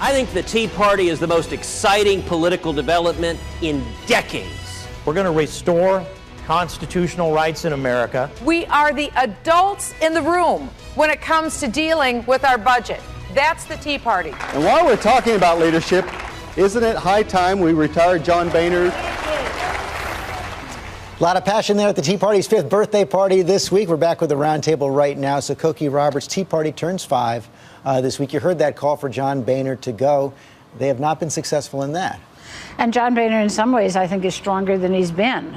I think the Tea Party is the most exciting political development in decades. We're going to restore constitutional rights in America. We are the adults in the room when it comes to dealing with our budget. That's the Tea Party. And while we're talking about leadership, isn't it high time we retired John Boehner? A lot of passion there at the Tea Party's 5th birthday party this week. We're back with the Roundtable right now. So Cokie Roberts' Tea Party turns 5 this week. You heard that call for John Boehner to go. They have not been successful in that. And John Boehner, in some ways, I think is stronger than he's been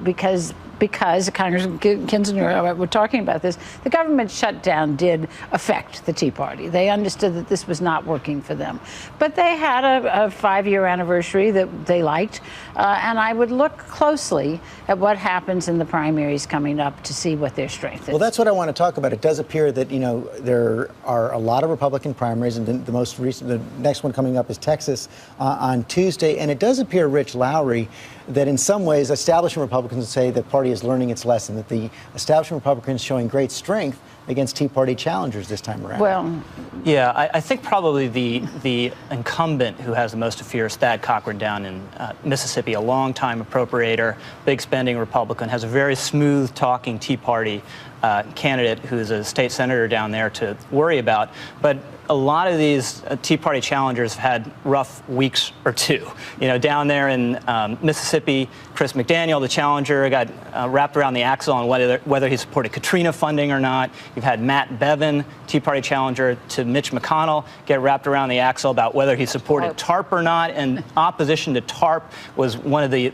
because Congressman Kinzinger, we're talking about this, the government shutdown did affect the Tea Party. They understood that this was not working for them. But they had a 5-year anniversary that they liked, and I would look closely at what happens in the primaries coming up to see what their strength is. Well, that's what I want to talk about. It does appear that, there are a lot of Republican primaries, and the most recent, the next one coming up is Texas on Tuesday, and it does appear, Rich Lowry, that in some ways establishment Republicans say the party is learning its lesson, that the establishment Republicans showing great strength against Tea Party challengers this time around. Well, yeah, I think probably the incumbent who has the most to fear is Thad Cochran down in Mississippi, a longtime appropriator, big spending Republican, has a very smooth talking Tea Party candidate who's a state senator down there to worry about. But a lot of these Tea Party challengers have had rough weeks or two. Down there in Mississippi, Chris McDaniel, the challenger, got wrapped around the axle on whether he supported Katrina funding or not. You've had Matt Bevin, Tea Party challenger to Mitch McConnell, get wrapped around the axle about whether he supported TARP or not. And opposition to TARP was one of the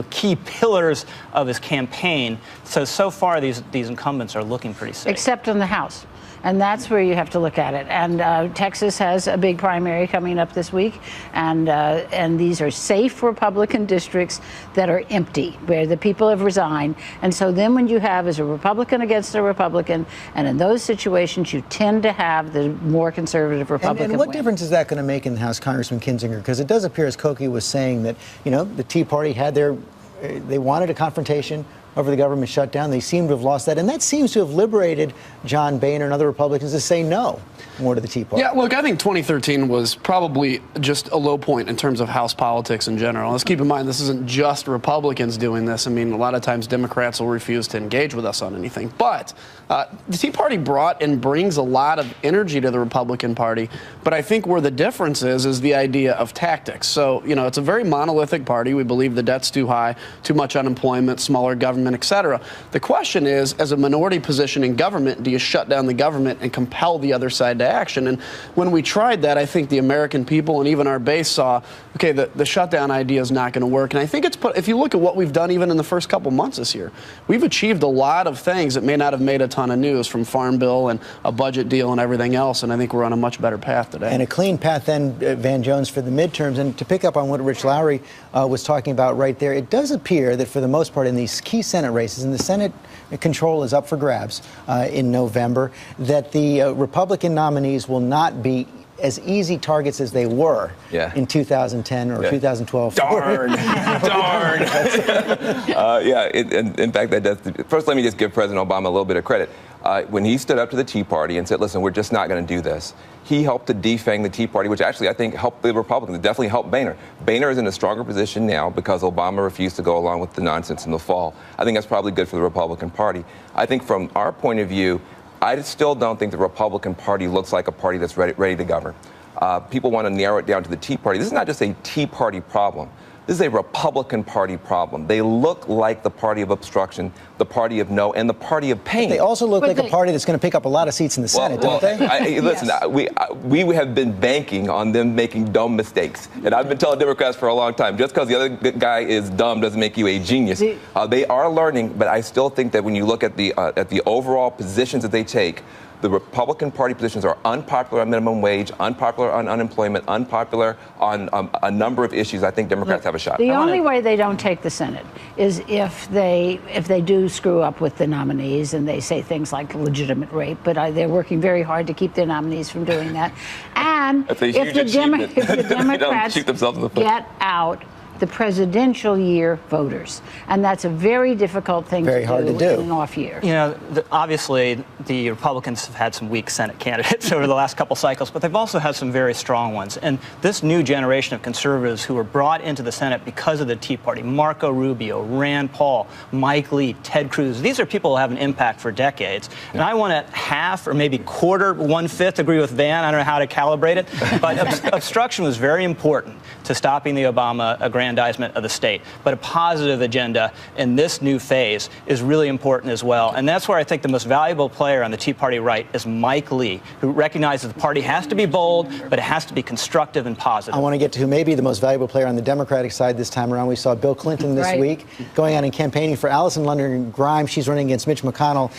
key pillars of his campaign. So far, these incumbents are looking pretty safe. Except in the House. And that's where you have to look at it. And Texas has a big primary coming up this week, and these are safe Republican districts that are empty, where the people have resigned. And so then when you have as a Republican against a Republican, and in those situations you tend to have the more conservative Republican And what win. difference is that going to make in the House, Congressman Kinzinger? Because it does appear, as Cokie was saying, that the Tea Party had they wanted a confrontation over the government shutdown. They seem to have lost that. And that seems to have liberated John Boehner and other Republicans to say no more to the Tea Party. Yeah, look, I think 2013 was probably just a low point in terms of House politics in general. Let's keep in mind, this isn't just Republicans doing this. I mean, a lot of times Democrats will refuse to engage with us on anything. But the Tea Party brought and brings a lot of energy to the Republican Party. But I think where the difference is the idea of tactics. So, it's a very monolithic party. We believe the debt's too high, too much unemployment, smaller government, et cetera. The question is, as a minority position in government, do you shut down the government and compel the other side to action? And when we tried that, I think the American people and even our base saw, okay, the shutdown idea is not going to work. And I think if you look at what we've done even in the first couple months this year, we've achieved a lot of things that may not have made a ton of news, from Farm Bill and a budget deal and everything else. And I think we're on a much better path today. And a clean path then, Van Jones, for the midterms. And to pick up on what Rich Lowry was talking about right there, it does appear that for the most part in these key Senate races, and the Senate control is up for grabs in November, that the Republican nominees will not be as easy targets as they were in 2010 or 2012. Darn. In fact, that does. First, let me just give President Obama a little bit of credit. When he stood up to the Tea Party and said, listen, we're just not going to do this, he helped to defang the Tea Party, which actually I think helped the Republicans. It definitely helped Boehner. Boehner is in a stronger position now because Obama refused to go along with the nonsense in the fall. I think that's probably good for the Republican Party. I think from our point of view, I still don't think the Republican Party looks like a party that's ready to govern. People want to narrow it down to the Tea Party. This is not just a Tea Party problem. This is a Republican Party problem. They look like the party of obstruction, the party of no, and the party of pain. But they also look like a party that's going to pick up a lot of seats in the Senate, don't they? Listen, we have been banking on them making dumb mistakes. And I've been telling Democrats for a long time, just because the other guy is dumb doesn't make you a genius. They are learning, but I still think that when you look at the overall positions that they take, the Republican Party positions are unpopular on minimum wage, unpopular on unemployment, unpopular on a number of issues. I think Democrats have a shot. The only way they don't take the Senate is if they do screw up with the nominees and they say things like legitimate rape, but they're working very hard to keep their nominees from doing that. And if the Democrats get out the presidential year voters. And that's a very difficult thing Very to hard do to do. in an off year. You know, obviously, the Republicans have had some weak Senate candidates over the last couple cycles, but they've also had some very strong ones. And this new generation of conservatives who were brought into the Senate because of the Tea Party, Marco Rubio, Rand Paul, Mike Lee, Ted Cruz, these are people who have an impact for decades. And I want to half or maybe quarter, one-fifth agree with Van. I don't know how to calibrate it. But obstruction was very important to stopping the Obama aggrandizement of the state. But a positive agenda in this new phase is really important as well. And that's where I think the most valuable player on the Tea Party right is Mike Lee, who recognizes the party has to be bold, but it has to be constructive and positive. I want to get to who may be the most valuable player on the Democratic side this time around. We saw Bill Clinton this week going out and campaigning for Allison London Grimes. She's running against Mitch McConnell,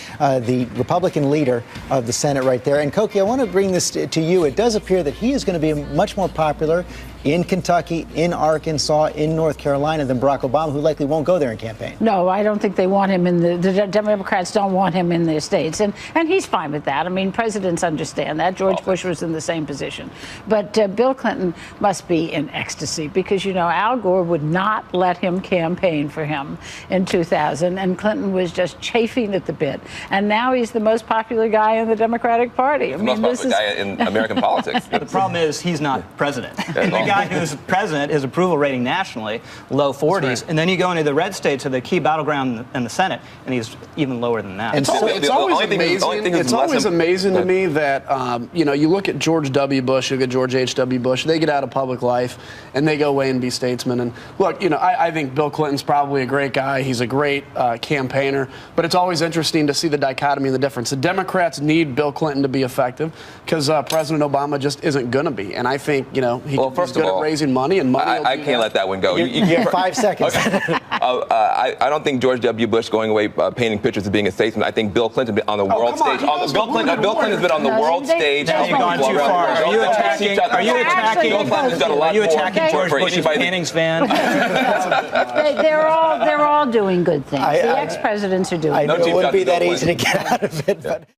the Republican leader of the Senate right there. And Cokie, I want to bring this to you. It does appear that he is going to be much more popular in Kentucky, in Arkansas, in North Carolina than Barack Obama, who likely won't go there and campaign. No, I don't think they want him in the Democrats don't want him in their states. And he's fine with that. I mean, presidents understand that. George Bush was in the same position. But Bill Clinton must be in ecstasy because, you know, Al Gore would not let him campaign for him in 2000. And Clinton was just chafing at the bit. And now he's the most popular guy in the Democratic Party. The most popular guy in American politics. The problem is he's not president. The guy who's president, his approval rating nationally, low 40s. Right. And then you go into the red states, or the key battleground in the Senate, and he's even lower than that. And it's always amazing to me that, you know, you look at George W. Bush, you look at George H.W. Bush, they get out of public life, and they go away and be statesmen. And look, you know, I think Bill Clinton's probably a great guy. He's a great campaigner. But it's always interesting to see the dichotomy and the difference. The Democrats need Bill Clinton to be effective because President Obama just isn't going to be. And I think, you know, he's good at raising money, and money I can't let that one go. You have 5 seconds. Okay. I don't think George W. Bush going away painting pictures of being a statesman. I think Bill Clinton on the world stage. Bill Clinton's been on the world stage. Now you've gone too far. Are you attacking George Bush's paintings, Van? They're all doing good things. The ex-presidents are doing. I know it wouldn't be that easy to get out of it, but.